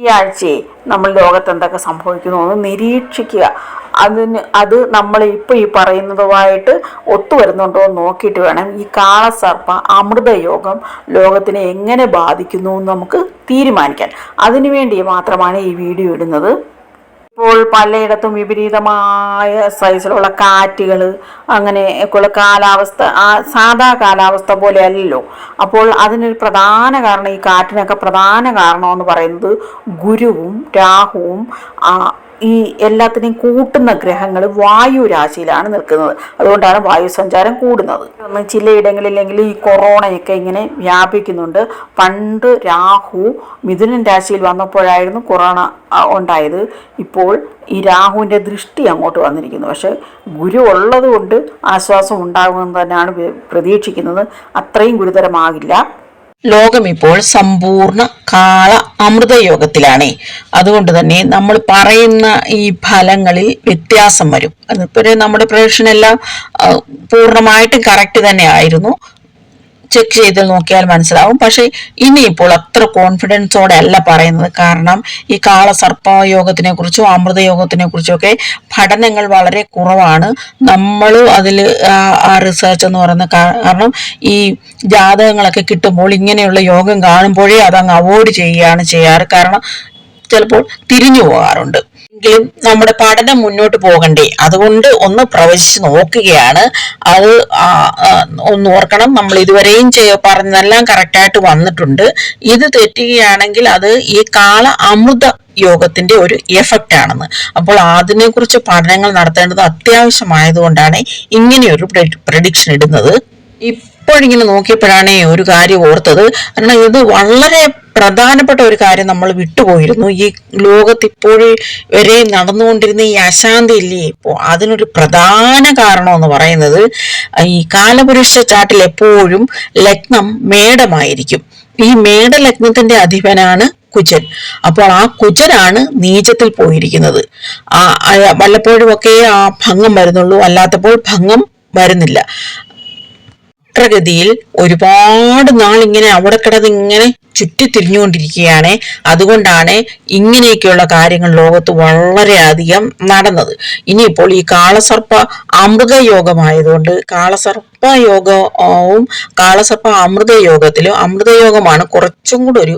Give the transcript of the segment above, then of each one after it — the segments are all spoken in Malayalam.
ഈ ആഴ്ചയെ നമ്മൾ ലോകത്ത് എന്തൊക്കെ സംഭവിക്കുന്നു എന്ന് നിരീക്ഷിക്കുക. അത് നമ്മൾ ഇപ്പോൾ ഈ പറയുന്നതുമായിട്ട് ഒത്തുവരുന്നുണ്ടോ എന്ന് നോക്കിയിട്ട് വേണം ഈ കാളസർപ്പ അമൃതയോഗം ലോകത്തിനെ എങ്ങനെ ബാധിക്കുന്നു എന്ന് നമുക്ക് തീരുമാനിക്കാൻ. അതിനുവേണ്ടി മാത്രമാണ് ഈ വീഡിയോ ഇടുന്നത്. ഇപ്പോൾ പലയിടത്തും വിപരീതമായ സൈസിലുള്ള കാറ്റുകൾ, അങ്ങനെയൊക്കെയുള്ള കാലാവസ്ഥ സാധാ കാലാവസ്ഥ പോലെ അല്ലല്ലോ. അപ്പോൾ അതിനൊരു പ്രധാന കാരണം, ഈ കാറ്റിനൊക്കെ പ്രധാന കാരണമെന്ന് പറയുന്നത് ഗുരുവും രാഹുവും ഈ എല്ലാത്തിനെയും കൂട്ടുന്ന ഗ്രഹങ്ങൾ വായു രാശിയിലാണ് നിൽക്കുന്നത്. അതുകൊണ്ടാണ് വായു സഞ്ചാരം കൂടുന്നത്. ചിലയിടങ്ങളിലെങ്കിലും ഈ കൊറോണയൊക്കെ ഇങ്ങനെ വ്യാപിക്കുന്നുണ്ട്. പണ്ട് രാഹു മിഥുനൻ രാശിയിൽ വന്നപ്പോഴായിരുന്നു കൊറോണ ഉണ്ടായത്. ഇപ്പോൾ ഈ രാഹുവിൻ്റെ ദൃഷ്ടി അങ്ങോട്ട് വന്നിരിക്കുന്നു. പക്ഷെ ഗുരു ഉള്ളത് കൊണ്ട് ആശ്വാസം ഉണ്ടാകുമെന്ന് തന്നെയാണ് പ്രതീക്ഷിക്കുന്നത്. അത്രയും ഗുരുതരമാകില്ല. ലോകം ഇപ്പോൾ സമ്പൂർണ്ണ കാള അമൃതയോഗത്തിലാണ്. അതുകൊണ്ട് തന്നെ നമ്മൾ പറയുന്ന ഈ ഫലങ്ങളിൽ വ്യത്യാസം വരും. അതിപ്പോൾ നമ്മുടെ പ്രൊഡിക്ഷൻ എല്ലാം പൂർണ്ണമായിട്ടും കറക്റ്റ് തന്നെ ആയിരുന്നു. ചെക്ക് ചെയ്ത് നോക്കിയാൽ മനസ്സിലാവും. പക്ഷെ ഇനിയിപ്പോൾ അത്ര കോൺഫിഡൻസോടെ അല്ല പറയുന്നത്. കാരണം ഈ കാളസർപ്പയോഗത്തിനെ കുറിച്ചും അമൃതയോഗത്തിനെ കുറിച്ചും ഒക്കെ പഠനങ്ങൾ വളരെ കുറവാണ്. നമ്മൾ അതിൽ ആ റിസർച്ച് എന്ന് പറയുന്ന കാരണം ഈ ജാതകങ്ങളൊക്കെ കിട്ടുമ്പോൾ ഇങ്ങനെയുള്ള യോഗം കാണുമ്പോഴേ അതങ്ങ് അവോയ്ഡ് ചെയ്യുകയാണ് ചെയ്യാറ്. കാരണം ചിലപ്പോൾ തിരിഞ്ഞു പോകാറുണ്ട്. എങ്കിലും നമ്മുടെ പഠനം മുന്നോട്ട് പോകണ്ടേ, അതുകൊണ്ട് ഒന്ന് പ്രവചിച്ച് നോക്കുകയാണ്. അത് ഒന്ന് ഓർക്കണം, നമ്മൾ ഇതുവരെയും പറഞ്ഞതെല്ലാം കറക്റ്റായിട്ട് വന്നിട്ടുണ്ട്. ഇത് തെറ്റുകയാണെങ്കിൽ അത് ഈ കാള അമൃത യോഗത്തിന്റെ ഒരു എഫക്റ്റ് ആണെന്ന്. അപ്പോൾ അതിനെക്കുറിച്ച് പഠനങ്ങൾ നടത്തേണ്ടത് അത്യാവശ്യമായതുകൊണ്ടാണ് ഇങ്ങനെയൊരു പ്രഡിക്ഷൻ ഇടുന്നത്. ഇപ്പോഴിങ്ങനെ നോക്കിയപ്പോഴാണ് ഒരു കാര്യം ഓർത്തത്. കാരണം ഇത് വളരെ പ്രധാനപ്പെട്ട ഒരു കാര്യം നമ്മൾ വിട്ടുപോയിരുന്നു. ഈ ലോകത്ത് ഇപ്പോഴും വരെ നടന്നുകൊണ്ടിരുന്ന ഈ അശാന്തി ഇല്ലേ, ഇപ്പോൾ അതിനൊരു പ്രധാന കാരണം എന്ന് പറയുന്നത് ഈ കാലപുരുഷ ചാട്ടിൽ എപ്പോഴും ലഗ്നം മേടമായിരിക്കും. ഈ മേടലഗ്നത്തിന്റെ അധിപനാണ് കുജൻ. അപ്പോൾ ആ കുജനാണ് നീചത്തിൽ പോയിരിക്കുന്നത്. വല്ലപ്പോഴുമൊക്കെ ആ ഭംഗം വരുന്നുള്ളൂ, അല്ലാത്തപ്പോൾ ഭംഗം വരുന്നില്ല. ഗതിയിൽ ഒരുപാട് നാൾ ഇങ്ങനെ അവിടെ കിടന്ന് ഇങ്ങനെ ചുറ്റിത്തിരിഞ്ഞുകൊണ്ടിരിക്കുകയാണ്. അതുകൊണ്ടാണ് ഇങ്ങനെയൊക്കെയുള്ള കാര്യങ്ങൾ ലോകത്ത് വളരെയധികം നടന്നത്. ഇനിയിപ്പോൾ ഈ കാളസർപ്പ അമൃത യോഗമായതുകൊണ്ട് കാളസർപ്പ യോഗവും കാളസർപ്പ അമൃത യോഗത്തിലും അമൃതയോഗമാണ് കുറച്ചും കൂടെ ഒരു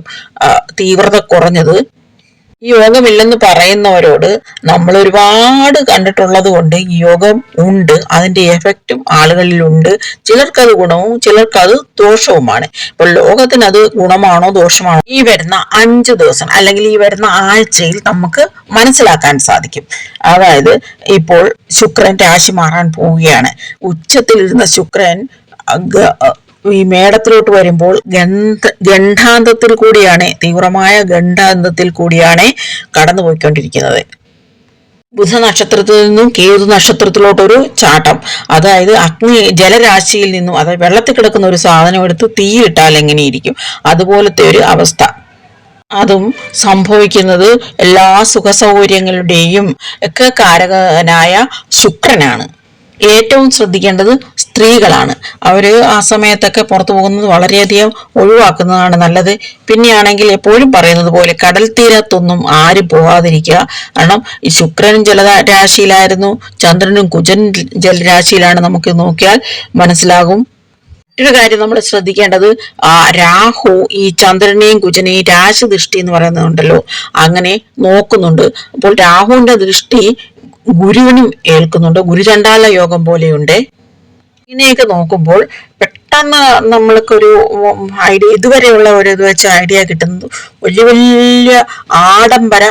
തീവ്രത കുറഞ്ഞത്. ഈ യോഗമില്ലെന്ന് പറയുന്നവരോട് നമ്മൾ ഒരുപാട് കണ്ടിട്ടുള്ളത് കൊണ്ട് ഈ യോഗം ഉണ്ട്, അതിന്റെ എഫക്റ്റും ആളുകളിലുണ്ട്. ചിലർക്കത് ഗുണവും ചിലർക്കത് ദോഷവുമാണ്. ഇപ്പോൾ ലോകത്തിന് അത് ഗുണമാണോ ദോഷമാണോ ഈ വരുന്ന 5 ദിവസം അല്ലെങ്കിൽ ഈ വരുന്ന ആഴ്ചയിൽ നമുക്ക് മനസ്സിലാക്കാൻ സാധിക്കും. അതായത് ഇപ്പോൾ ശുക്രൻ രാശി മാറാൻ പോവുകയാണ്. ഉച്ചത്തിലിരുന്ന ശുക്രൻ ഈ മേടത്തിലോട്ട് വരുമ്പോൾ ഗണ്ഡാന്തത്തിൽ കൂടിയാണ്, തീവ്രമായ ഗണ്ഡാന്തത്തിൽ കൂടിയാണ് കടന്നുപോയിക്കൊണ്ടിരിക്കുന്നത്. ബുധ നക്ഷത്രത്തിൽ നിന്നും കേതു നക്ഷത്രത്തിലോട്ടൊരു ചാട്ടം. അതായത് ജലരാശിയിൽ നിന്നും, അതായത് വെള്ളത്തിൽ കിടക്കുന്ന ഒരു സാധനം എടുത്ത് തീയിട്ടാൽ എങ്ങനെയിരിക്കും, അതുപോലത്തെ ഒരു അവസ്ഥ. അതും സംഭവിക്കുന്നത് എല്ലാ സുഖസൗകര്യങ്ങളുടെയും ഒക്കെ കാരകനായ ശുക്രനാണ്. ഏറ്റവും ശ്രദ്ധിക്കേണ്ടത് സ്ത്രീകളാണ്. അവര് ആ സമയത്തൊക്കെ പുറത്തു പോകുന്നത് വളരെയധികം ഒഴിവാക്കുന്നതാണ് നല്ലത്. പിന്നെയാണെങ്കിൽ എപ്പോഴും പറയുന്നത് പോലെ കടൽ തീരത്തൊന്നും ആരും പോകാതിരിക്കുക. കാരണം ഈ ശുക്രനും ജലരാശിയിലായിരുന്നു, ചന്ദ്രനും കുജൻ ജലരാശിയിലാണ്. നമുക്ക് നോക്കിയാൽ മനസ്സിലാകും. മറ്റൊരു കാര്യം നമ്മൾ ശ്രദ്ധിക്കേണ്ടത്, രാഹു ഈ ചന്ദ്രനെയും കുജനെയും രാശി ദൃഷ്ടി എന്ന് പറയുന്നുണ്ടല്ലോ, അങ്ങനെ നോക്കുന്നുണ്ട്. അപ്പോൾ രാഹുവിന്റെ ദൃഷ്ടി ഗുരുവിനും ഏൽക്കുന്നുണ്ട്. ഗുരുചണ്ഡാല യോഗം പോലെയുണ്ട്. ഇങ്ങനെയൊക്കെ നോക്കുമ്പോൾ പെട്ടെന്ന് നമ്മൾക്കൊരു ഐഡിയ, ഇതുവരെയുള്ള ഒരു ഇത് വെച്ച് ഐഡിയ കിട്ടുന്നത് വലിയ വലിയ ആഡംബര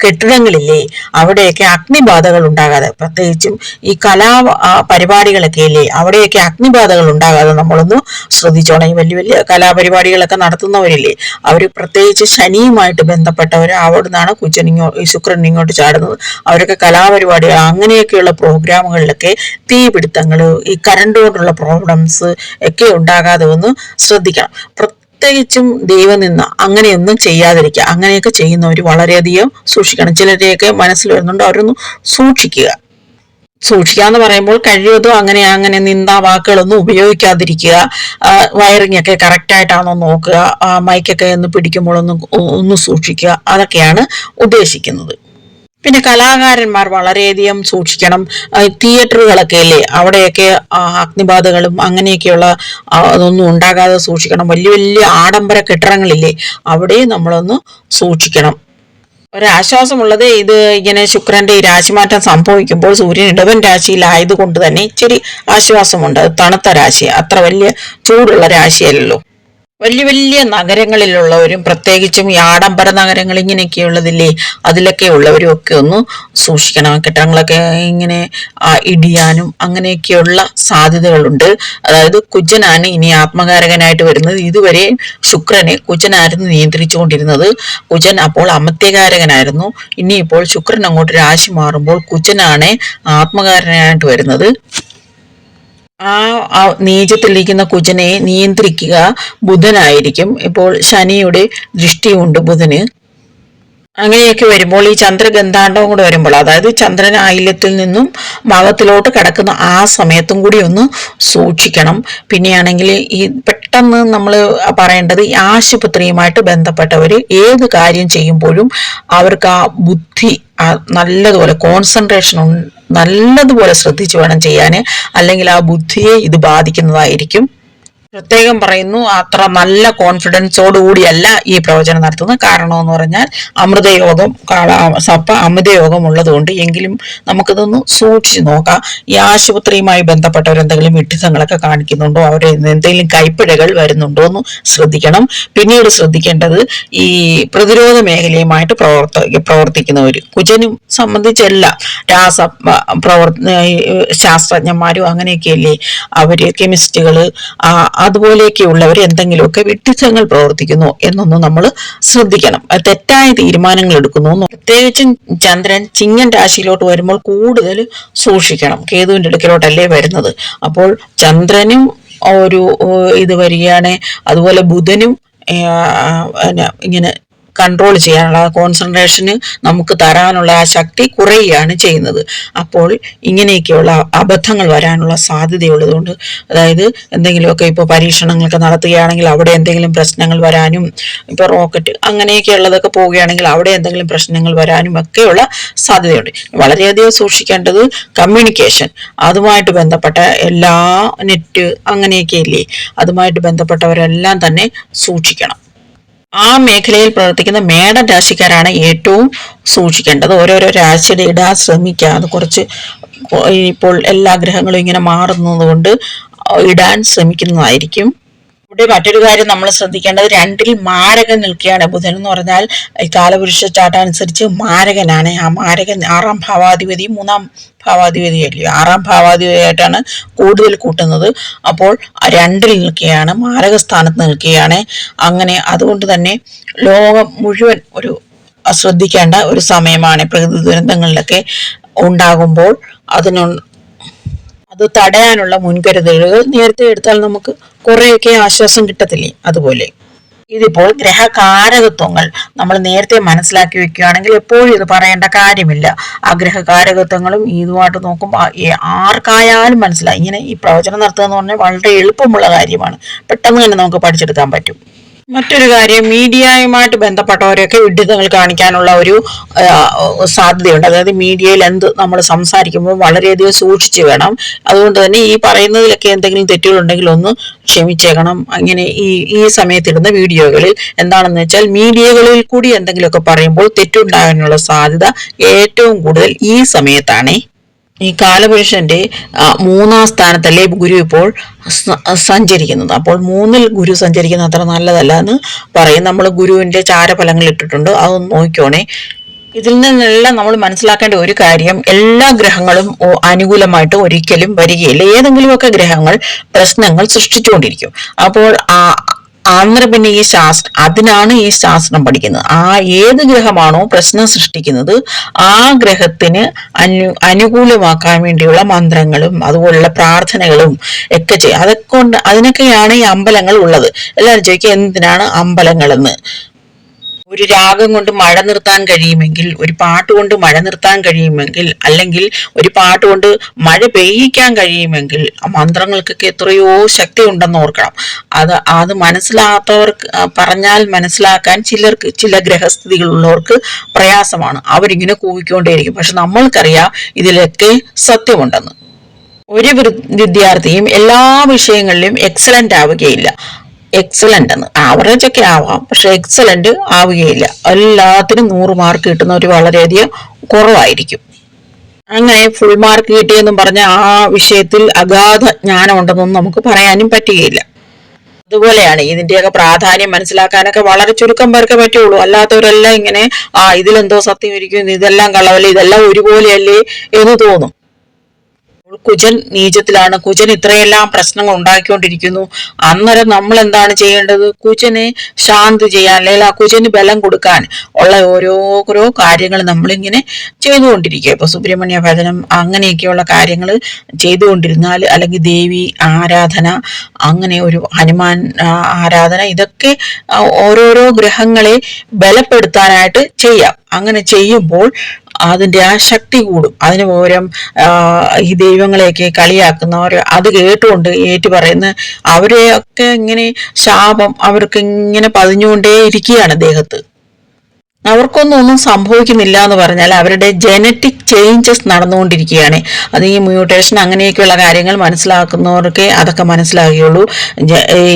കെട്ടിടങ്ങളില്ലേ, അവിടെയൊക്കെ അഗ്നിബാധകൾ ഉണ്ടാകാതെ, പ്രത്യേകിച്ചും ഈ പരിപാടികളൊക്കെ ഇല്ലേ, അവിടെയൊക്കെ അഗ്നിബാധകൾ ഉണ്ടാകാതെ നമ്മളൊന്ന് ശ്രദ്ധിച്ചോണം. ഈ വലിയ വലിയ കലാപരിപാടികളൊക്കെ നടത്തുന്നവരില്ലേ, അവർ പ്രത്യേകിച്ച് ശനിയുമായിട്ട് ബന്ധപ്പെട്ടവർ, അവിടെ നിന്നാണ് ശുക്രൻ ഇങ്ങോട്ട് ചാടുന്നത്. അവരൊക്കെ കലാപരിപാടികൾ അങ്ങനെയൊക്കെയുള്ള പ്രോഗ്രാമുകളിലൊക്കെ തീപിടുത്തങ്ങൾ, ഈ കറണ്ട് കൊണ്ടുള്ള പ്രോബ്ലംസ് ഒക്കെ ഉണ്ടാകാതെ ഒന്ന് ശ്രദ്ധിക്കണം. പ്രത്യേകിച്ചും ദൈവനിന്ദ അങ്ങനെയൊന്നും ചെയ്യാതിരിക്കുക. അങ്ങനെയൊക്കെ ചെയ്യുന്നവർ വളരെയധികം സൂക്ഷിക്കണം. ചിലരെയൊക്കെ മനസ്സിൽ വരുന്നുണ്ട്, അവരൊന്ന് സൂക്ഷിക്കുക. സൂക്ഷിക്കാന്ന് പറയുമ്പോൾ കഴിവതും അങ്ങനെ നിന്ദാ വാക്കുകളൊന്നും ഉപയോഗിക്കാതിരിക്കുക. വയറിംഗ് ഒക്കെ കറക്റ്റ് ആയിട്ടാണോ നോക്കുക, മൈക്കൊക്കെ ഒന്ന് പിടിക്കുമ്പോഴൊന്ന് സൂക്ഷിക്കുക. അതൊക്കെയാണ് ഉദ്ദേശിക്കുന്നത്. പിന്നെ കലാകാരന്മാർ വളരെയധികം സൂക്ഷിക്കണം. തിയേറ്ററുകളൊക്കെ അല്ലേ, അവിടെയൊക്കെ അഗ്നിബാധകളും അങ്ങനെയൊക്കെയുള്ള അതൊന്നും ഉണ്ടാകാതെ സൂക്ഷിക്കണം. വലിയ വലിയ ആഡംബര കെട്ടിടങ്ങളില്ലേ, അവിടെയും നമ്മളൊന്ന് സൂക്ഷിക്കണം. ഒരാശ്വാസമുള്ളത് ഇത് ഇങ്ങനെ ശുക്രന്റെ ഈ രാശിമാറ്റം സംഭവിക്കുമ്പോൾ സൂര്യൻ ഇടവൻ രാശിയിലായത് കൊണ്ട് തന്നെ ഇച്ചിരി ആശ്വാസമുണ്ട്. തണുത്ത രാശി, അത്ര വലിയ ചൂടുള്ള രാശിയല്ലല്ലോ. വലിയ വലിയ നഗരങ്ങളിലുള്ളവരും പ്രത്യേകിച്ചും ഈ ആഡംബര നഗരങ്ങൾ ഇങ്ങനെയൊക്കെയുള്ളതില്ലേ, അതിലൊക്കെ ഉള്ളവരും ഒക്കെ ഒന്ന് സൂക്ഷിക്കണം. കെട്ടിടങ്ങളൊക്കെ ഇങ്ങനെ ഇടിയാനും അങ്ങനെയൊക്കെയുള്ള സാധ്യതകളുണ്ട്. അതായത് കുജനാണ് ഇനി ആത്മകാരകനായിട്ട് വരുന്നത്. ഇതുവരെ ശുക്രനെ കുജനായിരുന്നു നിയന്ത്രിച്ചുകൊണ്ടിരുന്നത്. കുജൻ അപ്പോൾ അമത്യകാരകനായിരുന്നു. ഇനിയിപ്പോൾ ശുക്രൻ അങ്ങോട്ട് രാശി മാറുമ്പോൾ കുജനാണ് ആത്മകാരനായിട്ട് വരുന്നത്. ആ നീചത്തിലിരിക്കുന്ന കുജനെ നിയന്ത്രിക്കുക ബുധനായിരിക്കും. ഇപ്പോൾ ശനിയുടെ ദൃഷ്ടിയുണ്ട് ബുധന്. അങ്ങനെയൊക്കെ വരുമ്പോൾ ഈ ചന്ദ്രഗന്ധാണ്ടവും കൂടെ വരുമ്പോൾ, അതായത് ചന്ദ്രൻ ആയില്യത്തിൽ നിന്നും ഭാഗത്തിലോട്ട് കിടക്കുന്ന ആ സമയത്തും കൂടി ഒന്ന് സൂക്ഷിക്കണം. പിന്നെയാണെങ്കിൽ ഈ പെട്ടെന്ന് നമ്മൾ പറയേണ്ടത് ഈ ആശുപത്രിയുമായിട്ട് ബന്ധപ്പെട്ടവർ ഏത് കാര്യം ചെയ്യുമ്പോഴും അവർക്ക് ആ ബുദ്ധി നല്ലതുപോലെ കോൺസെൻട്രേഷൻ നല്ലതുപോലെ ശ്രദ്ധിച്ചു വേണം ചെയ്യാൻ, അല്ലെങ്കിൽ ആ ബുദ്ധിയെ ഇത് ബാധിക്കുന്നതായിരിക്കും. പ്രത്യേകം പറയുന്നു, അത്ര നല്ല കോൺഫിഡൻസോടുകൂടിയല്ല ഈ പ്രവചനം നടത്തുന്നത്. കാരണം എന്ന് പറഞ്ഞാൽ അമൃതയോഗം അമൃതയോഗം ഉള്ളതുകൊണ്ട്. എങ്കിലും നമുക്കിതൊന്ന് സൂക്ഷിച്ചു നോക്കാം. ഈ ആശുപത്രിയുമായി ബന്ധപ്പെട്ടവരെന്തെങ്കിലും വിഡ്ഢിത്തങ്ങളൊക്കെ കാണിക്കുന്നുണ്ടോ, അവരെ എന്തെങ്കിലും കൈപ്പിഴകൾ വരുന്നുണ്ടോ എന്ന് ശ്രദ്ധിക്കണം. പിന്നീട് ശ്രദ്ധിക്കേണ്ടത് ഈ പ്രതിരോധ മേഖലയുമായിട്ട് പ്രവർത്തിക്കുന്നവർ, കുജനും സംബന്ധിച്ചല്ല, ശാസ്ത്രജ്ഞന്മാരും അങ്ങനെയൊക്കെയല്ലേ അവര്, കെമിസ്റ്റുകൾ, അതുപോലെയൊക്കെയുള്ളവർ എന്തെങ്കിലുമൊക്കെ വിഡ്ഢിത്തങ്ങൾ പ്രവർത്തിക്കുന്നു എന്നൊന്നും നമ്മൾ ശ്രദ്ധിക്കണം. തെറ്റായ തീരുമാനങ്ങൾ എടുക്കുന്നു. പ്രത്യേകിച്ചും ചന്ദ്രൻ ചിങ്ങൻ രാശിയിലോട്ട് വരുമ്പോൾ കൂടുതൽ സൂക്ഷിക്കണം. കേതുവിന്റെ അടുക്കിലോട്ടല്ലേ വരുന്നത്. അപ്പോൾ ചന്ദ്രനും ഒരു ഇത് വരികയാണ്, അതുപോലെ ബുധനും ഇങ്ങനെ കൺട്രോൾ ചെയ്യാനുള്ള കോൺസെൻട്രേഷന് നമുക്ക് തരാനുള്ള ആ ശക്തി കുറയുകയാണ് ചെയ്യുന്നത്. അപ്പോൾ ഇങ്ങനെയൊക്കെയുള്ള അബദ്ധങ്ങൾ വരാനുള്ള സാധ്യതയുള്ളതുകൊണ്ട്, അതായത് എന്തെങ്കിലുമൊക്കെ ഇപ്പോൾ പരീക്ഷണങ്ങളൊക്കെ നടത്തുകയാണെങ്കിൽ അവിടെ എന്തെങ്കിലും പ്രശ്നങ്ങൾ വരാനും, ഇപ്പോൾ റോക്കറ്റ് അങ്ങനെയൊക്കെയുള്ളതൊക്കെ പോവുകയാണെങ്കിൽ അവിടെ എന്തെങ്കിലും പ്രശ്നങ്ങൾ വരാനും ഒക്കെയുള്ള സാധ്യതയുണ്ട്. വളരെയധികം സൂക്ഷിക്കേണ്ടത് കമ്മ്യൂണിക്കേഷൻ, അതുമായിട്ട് ബന്ധപ്പെട്ട എല്ലാ നെറ്റ് അങ്ങനെയൊക്കെ ഇല്ലേ, അതുമായിട്ട് ബന്ധപ്പെട്ടവരെല്ലാം തന്നെ സൂക്ഷിക്കണം. ആ മേഖലയിൽ പ്രവർത്തിക്കുന്ന മേടൻ രാശിക്കാരാണ് ഏറ്റവും സൂക്ഷിക്കേണ്ടത്. ഓരോരോ രാശിയുടെ ഇടാൻ ശ്രമിക്കുക. അത് കുറച്ച് ഇപ്പോൾ എല്ലാ ഗ്രഹങ്ങളും ഇങ്ങനെ മാറുന്നത് കൊണ്ട് ഇടാൻ ശ്രമിക്കുന്നതായിരിക്കും. ഇവിടെ മറ്റൊരു കാര്യം നമ്മൾ ശ്രദ്ധിക്കേണ്ടത്, 2ൽ മാരകൻ നിൽക്കുകയാണ്. ബുധൻ എന്ന് പറഞ്ഞാൽ ഈ കാലപുരുഷ ചാട്ടം അനുസരിച്ച് മാരകനാണ്. ആ മാരകൻ 6ാം ഭാവാധിപതി 3ാം ഭാവാധിപതി അല്ലയോ, 6ാം ഭാവാധിപതിയായിട്ടാണ് കൂടുതൽ കൂട്ടുന്നത്. അപ്പോൾ 2ൽ നിൽക്കുകയാണ്, മാരകസ്ഥാനത്ത് നിൽക്കുകയാണ്. അങ്ങനെ അതുകൊണ്ട് തന്നെ ലോകം മുഴുവൻ ഒരു ശ്രദ്ധിക്കേണ്ട ഒരു സമയമാണ്. പ്രകൃതി ദുരന്തങ്ങളിലൊക്കെ ഉണ്ടാകുമ്പോൾ അത് തടയാനുള്ള മുൻകരുതലുകൾ നേരത്തെ എടുത്താൽ നമുക്ക് കുറേയൊക്കെ ആശ്വാസം കിട്ടത്തില്ലേ. അതുപോലെ ഇതിപ്പോൾ ഗ്രഹകാരകത്വങ്ങൾ നമ്മൾ നേരത്തെ മനസ്സിലാക്കി വെക്കുകയാണെങ്കിൽ എപ്പോഴും ഇത് പറയേണ്ട കാര്യമില്ല. ആ ഗ്രഹകാരകത്വങ്ങളും ഇതുമായിട്ട് നോക്കുമ്പോൾ ആർക്കായാലും മനസ്സിലായി. ഇങ്ങനെ ഈ പ്രവചനം നടത്തുക എന്ന് പറഞ്ഞാൽ വളരെ എളുപ്പമുള്ള കാര്യമാണ്. പെട്ടെന്ന് തന്നെ നമുക്ക് പഠിച്ചെടുക്കാൻ പറ്റും. മറ്റൊരു കാര്യം, മീഡിയയുമായിട്ട് ബന്ധപ്പെട്ടവരൊക്കെ വിഡ്ഢിത്തങ്ങൾ കാണിക്കാനുള്ള ഒരു സാധ്യതയുണ്ട്. അതായത് മീഡിയയിൽ എന്ത് നമ്മൾ സംസാരിക്കുമ്പോൾ വളരെയധികം സൂക്ഷിച്ചു വേണം. അതുകൊണ്ട് തന്നെ ഈ പറയുന്നതിലൊക്കെ എന്തെങ്കിലും തെറ്റുകളുണ്ടെങ്കിൽ ഒന്ന് ക്ഷമിച്ചേക്കണം. അങ്ങനെ ഈ സമയത്തിടുന്ന വീഡിയോകളിൽ എന്താണെന്ന് വെച്ചാൽ മീഡിയകളിൽ കൂടി എന്തെങ്കിലുമൊക്കെ പറയുമ്പോൾ തെറ്റുണ്ടാകാനുള്ള സാധ്യത ഏറ്റവും കൂടുതൽ ഈ സമയത്താണ്. ഈ കാലപുരുഷന്റെ 3ാം സ്ഥാനത്തല്ലേ ഗുരു ഇപ്പോൾ സഞ്ചരിക്കുന്നത്. അപ്പോൾ 3ൽ ഗുരു സഞ്ചരിക്കുന്നത് അത്ര നല്ലതല്ല എന്ന് പറയും. നമ്മൾ ഗുരുവിന്റെ ചാരഫലങ്ങൾ ഇട്ടിട്ടുണ്ട്, അതൊന്ന് നോക്കിക്കോണേ. ഇതിൽ നിന്നെല്ലാം നമ്മൾ മനസ്സിലാക്കേണ്ട ഒരു കാര്യം, എല്ലാ ഗ്രഹങ്ങളും അനുകൂലമായിട്ട് ഒരിക്കലും വരികയില്ല. ഏതെങ്കിലുമൊക്കെ ഗ്രഹങ്ങൾ പ്രശ്നങ്ങൾ സൃഷ്ടിച്ചുകൊണ്ടിരിക്കും. അപ്പോൾ പിന്നെ ഈ അതിനാണ് ഈ ശാസ്ത്രം പഠിക്കുന്നത്. ആ ഏത് ഗ്രഹമാണോ പ്രശ്നം സൃഷ്ടിക്കുന്നത് ആ ഗ്രഹത്തിന് അനുകൂലമാക്കാൻ വേണ്ടിയുള്ള മന്ത്രങ്ങളും അതുപോലുള്ള പ്രാർത്ഥനകളും ഒക്കെ ചെയ്യും. അതിനൊക്കെയാണ് ഈ അമ്പലങ്ങൾ ഉള്ളത്. എല്ലാവരും ചോദിക്കുക എന്തിനാണ് അമ്പലങ്ങളെന്ന്. ഒരു രാഗം കൊണ്ട് മഴ നിർത്താൻ കഴിയുമെങ്കിൽ, ഒരു പാട്ട് കൊണ്ട് മഴ നിർത്താൻ കഴിയുമെങ്കിൽ, അല്ലെങ്കിൽ ഒരു പാട്ട് കൊണ്ട് മഴ പെയ്യിക്കാൻ കഴിയുമെങ്കിൽ, ആ മന്ത്രങ്ങൾക്കൊക്കെ എത്രയോ ശക്തി ഉണ്ടെന്ന് ഓർക്കണം. അത് മനസ്സിലാകാത്തവർക്ക്, പറഞ്ഞാൽ മനസ്സിലാക്കാൻ ചില ഗ്രഹസ്ഥിതികളുള്ളവർക്ക് പ്രയാസമാണ്. അവരിങ്ങനെ കൂവിക്കൊണ്ടേയിരിക്കും. പക്ഷെ നമ്മൾക്കറിയാം ഇതിലൊക്കെ സത്യമുണ്ടെന്ന്. ഒരു വിദ്യാർത്ഥിയും എല്ലാ വിഷയങ്ങളിലും എക്സലന്റ് ആവുകയില്ല. എക്സലന്റ് എന്ന് ആവറേജ് ഒക്കെ ആവാം, പക്ഷെ എക്സലന്റ് ആവുകയില്ല. എല്ലാത്തിനും 100 മാർക്ക് കിട്ടുന്നവർ വളരെയധികം കുറവായിരിക്കും. അങ്ങനെ ഫുൾ മാർക്ക് കിട്ടിയെന്നും പറഞ്ഞ ആ വിഷയത്തിൽ അഗാധ ജ്ഞാനം ഉണ്ടെന്നൊന്നും നമുക്ക് പറയാനും പറ്റുകയില്ല. അതുപോലെയാണ് ഇതിന്റെയൊക്കെ പ്രാധാന്യം മനസ്സിലാക്കാനൊക്കെ വളരെ ചുരുക്കം പേർക്ക് പറ്റുള്ളൂ. അല്ലാത്തവരെല്ലാം ഇങ്ങനെ ഇതിലെന്തോ സത്യം ഇരിക്കും, ഇതെല്ലാം കള്ളവല്ലേ, ഇതെല്ലാം ഒരുപോലെയല്ലേ എന്ന് തോന്നും. കുജൻ നീചത്തിലാണ്, കുജൻ ഇത്രയെല്ലാം പ്രശ്നങ്ങൾ ഉണ്ടാക്കിക്കൊണ്ടിരിക്കുന്നു. അന്നേരം നമ്മൾ എന്താണ് ചെയ്യേണ്ടത്? കുജനെ ശാന്തി ചെയ്യാൻ, അല്ലെങ്കിൽ ആ കുജന് ബലം കൊടുക്കാൻ ഉള്ള ഓരോ കാര്യങ്ങൾ നമ്മളിങ്ങനെ ചെയ്തുകൊണ്ടിരിക്കുക. ഇപ്പൊ സുബ്രഹ്മണ്യ ഭജനം അങ്ങനെയൊക്കെയുള്ള കാര്യങ്ങൾ ചെയ്തുകൊണ്ടിരുന്നാൽ, അല്ലെങ്കിൽ ദേവി ആരാധന, അങ്ങനെ ഒരു ഹനുമാൻ ആരാധന, ഇതൊക്കെ ഓരോരോ ഗ്രഹങ്ങളെ ബലപ്പെടുത്താനായിട്ട് ചെയ്യാം. അങ്ങനെ ചെയ്യുമ്പോൾ അതിന്റെ ആ ശക്തി കൂടും. അതിന് പകരം ഈ ദൈവങ്ങളെയൊക്കെ കളിയാക്കുന്നവർ അത് കേട്ടുകൊണ്ട് ഏറ്റു പറയുന്ന അവരെയൊക്കെ ഇങ്ങനെ ശാപം അവർക്ക് ഇങ്ങനെ പതിഞ്ഞുകൊണ്ടേ ഇരിക്കുകയാണ് ദേഹത്ത്. അവർക്കൊന്നും സംഭവിക്കുന്നില്ല എന്ന് പറഞ്ഞാൽ അവരുടെ ജനറ്റിക് ചേഞ്ചസ് നടന്നുകൊണ്ടിരിക്കുകയാണ്. അത് ഈ മ്യൂട്ടേഷൻ അങ്ങനെയൊക്കെയുള്ള കാര്യങ്ങൾ മനസ്സിലാക്കുന്നവർക്ക് അതൊക്കെ മനസ്സിലാകുകയുള്ളൂ.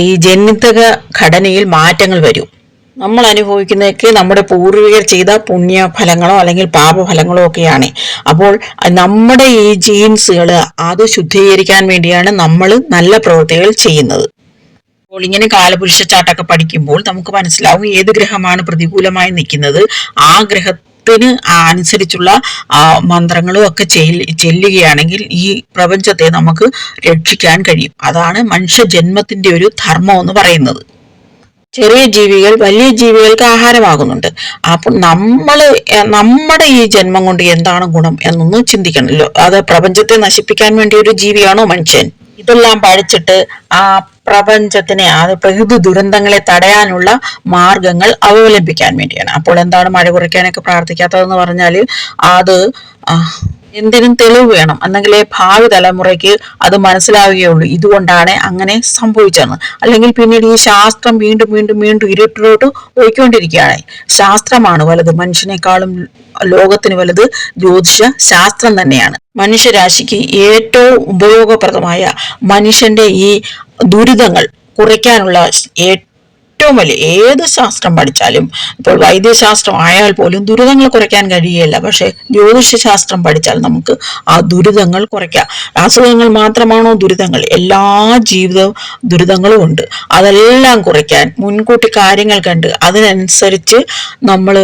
ഈ ജനിതക ഘടനയിൽ മാറ്റങ്ങൾ വരും. നമ്മൾ അനുഭവിക്കുന്നതൊക്കെ നമ്മുടെ പൂർവികർ ചെയ്ത പുണ്യഫലങ്ങളോ അല്ലെങ്കിൽ പാപഫലങ്ങളോ ഒക്കെയാണ്. അപ്പോൾ നമ്മുടെ ഈ ജീൻസുകൾ അത് ശുദ്ധീകരിക്കാൻ വേണ്ടിയാണ് നമ്മൾ നല്ല പ്രവൃത്തികൾ ചെയ്യുന്നത്. അപ്പോൾ ഇങ്ങനെ കാലപുരുഷച്ചാട്ടൊക്കെ പഠിക്കുമ്പോൾ നമുക്ക് മനസ്സിലാവും ഏത് ഗ്രഹമാണ് പ്രതികൂലമായി നിൽക്കുന്നത്. ആ ഗ്രഹത്തിന് അനുസരിച്ചുള്ള മന്ത്രങ്ങളും ഒക്കെ ചെല്ലുകയാണെങ്കിൽ ഈ പ്രപഞ്ചത്തെ നമുക്ക് രക്ഷിക്കാൻ കഴിയും. അതാണ് മനുഷ്യ ജന്മത്തിന്റെ ഒരു ധർമ്മം എന്ന് പറയുന്നത്. ചെറിയ ജീവികൾ വലിയ ജീവികൾക്ക് ആഹാരമാകുന്നുണ്ട്. അപ്പോൾ നമ്മുടെ ഈ ജന്മം കൊണ്ട് എന്താണ് ഗുണം എന്നൊന്ന് ചിന്തിക്കണമല്ലോ. അത് പ്രപഞ്ചത്തെ നശിപ്പിക്കാൻ വേണ്ടി ഒരു ജീവിയാണോ മനുഷ്യൻ? ഇതെല്ലാം പഠിച്ചിട്ട് ആ പ്രപഞ്ചത്തിനെ, അത് പ്രകൃതി ദുരന്തങ്ങളെ തടയാനുള്ള മാർഗങ്ങൾ അവലംബിക്കാൻ വേണ്ടിയാണ്. അപ്പോൾ എന്താണ് മഴ കുറയ്ക്കാനൊക്കെ പ്രാർത്ഥിക്കാത്തതെന്ന് പറഞ്ഞാൽ അത് എന്തിനും തെളിവ് വേണം, എന്നെങ്കിലേ ഭാവി തലമുറയ്ക്ക് അത് മനസ്സിലാവുകയുള്ളൂ ഇതുകൊണ്ടാണ് അങ്ങനെ സംഭവിച്ചതെന്ന്. അല്ലെങ്കിൽ പിന്നീട് ഈ ശാസ്ത്രം വീണ്ടും വീണ്ടും വീണ്ടും ഇരുട്ടിലോട്ട് പോയിക്കൊണ്ടിരിക്കുകയാണ്. ശാസ്ത്രമാണ് വലുത്, മനുഷ്യനെക്കാളും ലോകത്തിന് വലുത് ജ്യോതിഷ ശാസ്ത്രം തന്നെയാണ്. മനുഷ്യരാശിക്ക് ഏറ്റവും ഉപയോഗപ്രദമായ മനുഷ്യന്റെ ഈ ദുരിതങ്ങൾ കുറയ്ക്കാനുള്ള ഏറ്റവും വലിയ ഏത് ശാസ്ത്രം പഠിച്ചാലും, ഇപ്പോൾ വൈദ്യശാസ്ത്രം ആയാൽ പോലും ദുരിതങ്ങൾ കുറയ്ക്കാൻ കഴിയുകയില്ല. പക്ഷെ ജ്യോതിഷ ശാസ്ത്രം പഠിച്ചാൽ നമുക്ക് ആ ദുരിതങ്ങൾ കുറയ്ക്കാം. അസുഖങ്ങൾ മാത്രമാണോ ദുരിതങ്ങൾ? എല്ലാ ജീവിത ദുരിതങ്ങളും ഉണ്ട്. അതെല്ലാം കുറയ്ക്കാൻ മുൻകൂട്ടി കാര്യങ്ങൾ കണ്ട് അതിനനുസരിച്ച് നമ്മൾ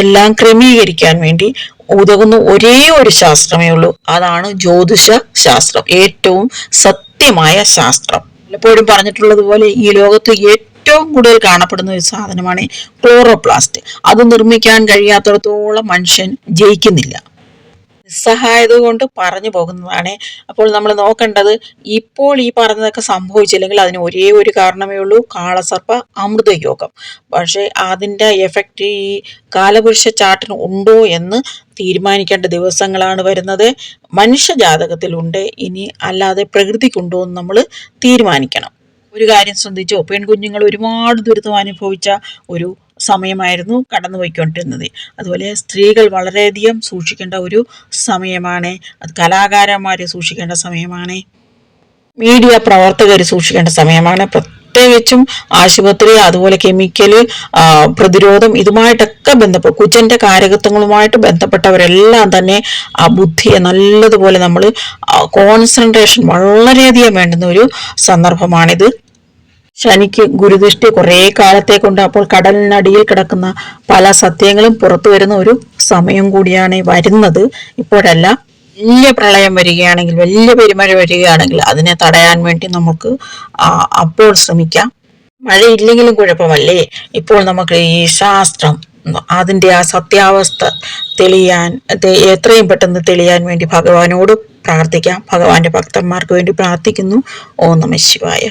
എല്ലാം ക്രമീകരിക്കാൻ വേണ്ടി ഉതകുന്ന ഒരേ ഒരു ശാസ്ത്രമേ ഉള്ളൂ. അതാണ് ജ്യോതിഷ ശാസ്ത്രം, ഏറ്റവും സത്യമായ ശാസ്ത്രം. പലപ്പോഴും പറഞ്ഞിട്ടുള്ളത് പോലെ ഈ ലോകത്ത് ഏറ്റവും കൂടുതൽ കാണപ്പെടുന്ന ഒരു സാധനമാണ് ക്ലോറോപ്ലാസ്റ്റ്. അത് നിർമ്മിക്കാൻ കഴിയാത്തിടത്തോളം മനുഷ്യൻ ജയിക്കുന്നില്ല. നിസ്സഹായത കൊണ്ട് പറഞ്ഞു പോകുന്നതാണ്. അപ്പോൾ നമ്മൾ നോക്കേണ്ടത്, ഇപ്പോൾ ഈ പറഞ്ഞതൊക്കെ സംഭവിച്ചില്ലെങ്കിൽ അതിന് ഒരേ ഒരു കാരണമേ ഉള്ളൂ, കാളസർപ്പ അമൃതയോഗം. പക്ഷെ അതിൻ്റെ എഫക്റ്റ് ഈ കാലപുരുഷ ചാട്ടിന് ഉണ്ടോ എന്ന് തീരുമാനിക്കേണ്ട ദിവസങ്ങളാണ് വരുന്നത്. മനുഷ്യ ജാതകത്തിലുണ്ട്, ഇനി അല്ലാതെ പ്രകൃതിക്കുണ്ടോ എന്ന് നമ്മൾ തീരുമാനിക്കണം. ഒരു കാര്യം ശ്രദ്ധിച്ചോ, പെൺകുഞ്ഞുങ്ങൾ ഒരുപാട് ദുരിതം അനുഭവിച്ച ഒരു സമയമായിരുന്നു കടന്നുപോയിക്കൊണ്ടിരുന്നത്. അതുപോലെ സ്ത്രീകൾ വളരെയധികം സൂക്ഷിക്കേണ്ട ഒരു സമയമാണ്. അത് കലാകാരന്മാരെ സൂക്ഷിക്കേണ്ട സമയമാണ്, മീഡിയ പ്രവർത്തകർ സൂക്ഷിക്കേണ്ട സമയമാണ്. പ്രത്യേകിച്ചും ആശുപത്രി, അതുപോലെ കെമിക്കല്, പ്രതിരോധം, ഇതുമായിട്ടൊക്കെ ബന്ധപ്പെട്ട് കുജന്റെ കാരകത്വങ്ങളുമായിട്ട് ബന്ധപ്പെട്ടവരെല്ലാം തന്നെ ആ ബുദ്ധിയെ നല്ലതുപോലെ നമ്മൾ കോൺസെൻട്രേഷൻ വളരെയധികം വേണ്ടുന്ന ഒരു സന്ദർഭമാണിത്. ശനിക്ക് ഗുരുദൃഷ്ടി കുറേ കാലത്തേക്കുണ്ട്. അപ്പോൾ കടലിനടിയിൽ കിടക്കുന്ന പല സത്യങ്ങളും പുറത്തു വരുന്ന ഒരു സമയം കൂടിയാണ് വരുന്നത്. ഇപ്പോഴല്ല, വലിയ പ്രളയം വരികയാണെങ്കിൽ, വലിയ പെരുമഴ വരികയാണെങ്കിൽ അതിനെ തടയാൻ വേണ്ടി നമുക്ക് അപ്പോൾ ശ്രമിക്കാം. മഴയില്ലെങ്കിലും കുഴപ്പമല്ലേ. ഇപ്പോൾ നമുക്ക് ഈ ശാസ്ത്രം അതിൻ്റെ ആ സത്യാവസ്ഥ തെളിയാൻ, എത്രയും പെട്ടെന്ന് തെളിയാൻ വേണ്ടി ഭഗവാനോട് പ്രാർത്ഥിക്കാം. ഭഗവാന്റെ ഭക്തന്മാർക്ക് വേണ്ടി പ്രാർത്ഥിക്കുന്നു. ഓം നമഃ ശിവായ.